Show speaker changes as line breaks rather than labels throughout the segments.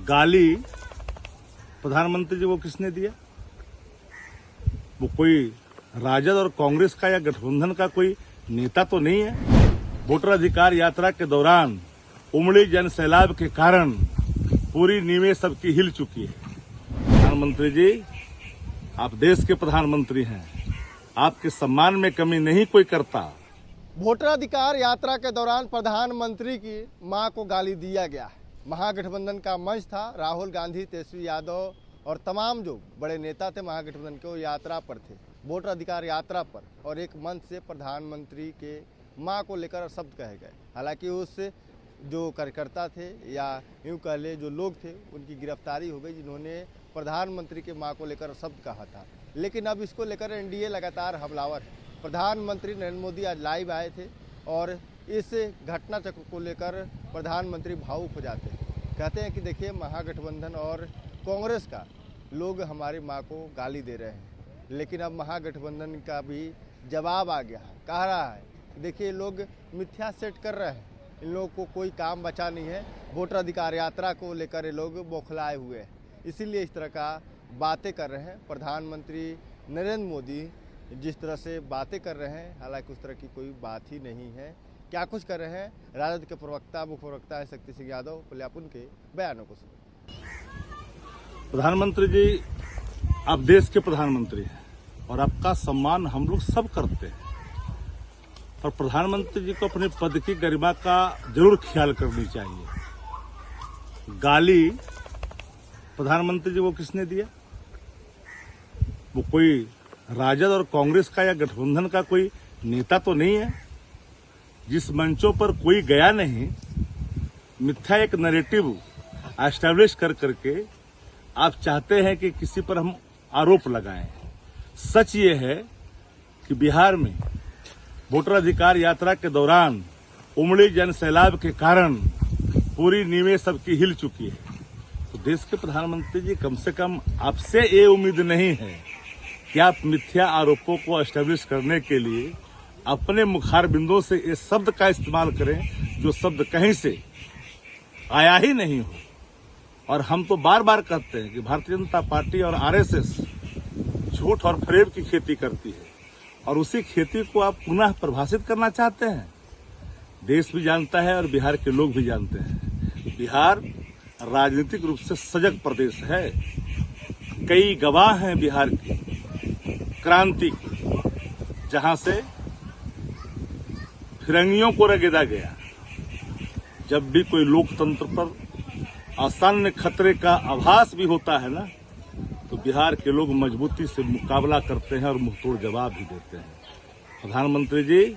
गाली प्रधानमंत्री जी को किसने दिया? वो कोई राजद और कांग्रेस का या गठबंधन का कोई नेता तो नहीं है। वोटर अधिकार यात्रा के दौरान उमड़ी जन सैलाब के कारण पूरी नींवें सबकी हिल चुकी है। प्रधानमंत्री जी, आप देश के प्रधानमंत्री हैं, आपके सम्मान में कमी नहीं कोई करता।
वोटर अधिकार यात्रा के दौरान प्रधानमंत्री की मां को गाली दिया गया है। महागठबंधन का मंच था, राहुल गांधी, तेजस्वी यादव और तमाम जो बड़े नेता थे महागठबंधन के, वो यात्रा पर थे, वोटर अधिकार यात्रा पर, और एक मंच से प्रधानमंत्री के मां को लेकर शब्द कहे गए। हालांकि उस जो कार्यकर्ता थे या यूँ कह ले जो लोग थे, उनकी गिरफ्तारी हो गई जिन्होंने प्रधानमंत्री के मां को लेकर शब्द कहा था। लेकिन अब इसको लेकर एनडीए लगातार हमलावर है। प्रधानमंत्री नरेंद्र मोदी आज लाइव आए थे और इस घटना चक्र को लेकर प्रधानमंत्री भावुक हो जाते हैं। कहते हैं कि देखिए, महागठबंधन और कांग्रेस का लोग हमारी मां को गाली दे रहे हैं, लेकिन अब महागठबंधन का भी जवाब आ गया है। कह रहा है कि देखिए, लोग मिथ्या सेट कर रहे हैं, इन लोगों को कोई काम बचा नहीं है। वोटर अधिकार यात्रा को लेकर ये लोग बौखलाए हुए हैं, इसीलिए इस तरह का बातें कर रहे हैं। प्रधानमंत्री नरेंद्र मोदी जिस तरह से बातें कर रहे हैं, हालांकि उस तरह की कोई बात ही नहीं है। क्या कुछ कर रहे हैं, राजद के प्रवक्ता मुख्य प्रवक्ता है शक्ति सिंह यादव, पहले आप उनके बयानों को सुनिए।
प्रधानमंत्री जी, आप देश के प्रधानमंत्री हैं और आपका सम्मान हम लोग सब करते हैं, पर प्रधानमंत्री जी को अपने पद की गरिमा का जरूर ख्याल करनी चाहिए। गाली प्रधानमंत्री जी को किसने दिया? वो कोई राजद और कांग्रेस का या गठबंधन का कोई नेता तो नहीं है। जिस मंचों पर कोई गया नहीं, मिथ्या एक नैरेटिव एस्टैब्लिश कर करके आप चाहते हैं कि किसी पर हम आरोप लगाएं। सच ये है कि बिहार में वोटर अधिकार यात्रा के दौरान उमड़ी जन सैलाब के कारण पूरी नींवें सबकी हिल चुकी है। तो देश के प्रधानमंत्री जी, कम से कम आपसे ये उम्मीद नहीं है कि आप मिथ्या आरोपों को एस्टैब्लिश करने के लिए अपने मुखार बिंदों से ये शब्द का इस्तेमाल करें जो शब्द कहीं से आया ही नहीं हो। और हम तो बार बार कहते हैं कि भारतीय जनता पार्टी और आरएसएस झूठ और फरेब की खेती करती है, और उसी खेती को आप पुनः परिभाषित करना चाहते हैं। देश भी जानता है और बिहार के लोग भी जानते हैं, बिहार राजनीतिक रूप से सजग प्रदेश है। कई गवाह हैं बिहार की क्रांति की, जहां से फिरंगियों को रगेदा गया। जब भी कोई लोकतंत्र पर आसान्य खतरे का आभास भी होता है ना, तो बिहार के लोग मजबूती से मुकाबला करते हैं और मुंहतोड़ जवाब भी देते हैं। प्रधानमंत्री जी,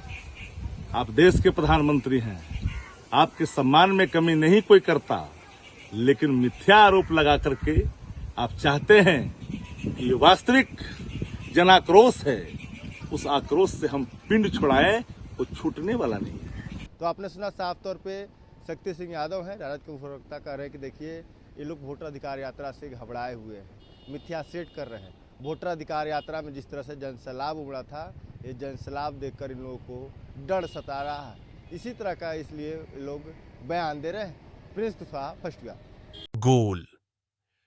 आप देश के प्रधानमंत्री हैं, आपके सम्मान में कमी नहीं कोई करता, लेकिन मिथ्या आरोप लगा करके आप चाहते हैं कि ये वास्तविक जन आक्रोश है, उस आक्रोश से हम पिंड छुड़ाएं, वो छूटने वाला नहीं है।
तो आपने सुना, साफ तौर पे शक्ति सिंह यादव हैं, राजद के प्रवक्ता, कह रहे हैं कि देखिए, ये लोग वोटर अधिकार यात्रा से घबराए हुए हैं, मिथ्या सेट कर रहे हैं। वोटर अधिकार यात्रा में जिस तरह से जनसैलाब उमड़ा था, ये जनसैलाब देखकर इन लोगों को डर सता रहा है। इसी तरह का इसलिए लोग बयान दे रहे हैं। प्रिंस कुशवाहा, फर्स्ट व्याप।
गोल,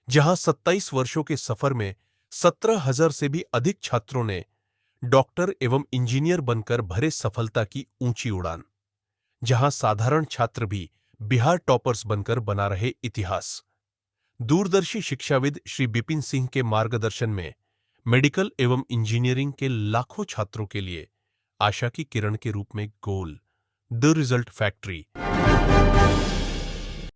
जहां 27 वर्षों के सफर में 17,000 से भी अधिक छात्रों ने डॉक्टर एवं इंजीनियर बनकर भरे सफलता की ऊंची उड़ान, जहां साधारण छात्र भी बिहार टॉपर्स बनकर बना रहे इतिहास। दूरदर्शी शिक्षाविद श्री बिपिन सिंह के मार्गदर्शन में मेडिकल एवं इंजीनियरिंग के लाखों छात्रों के लिए आशा की किरण के रूप में गोल, द रिजल्ट फैक्ट्री।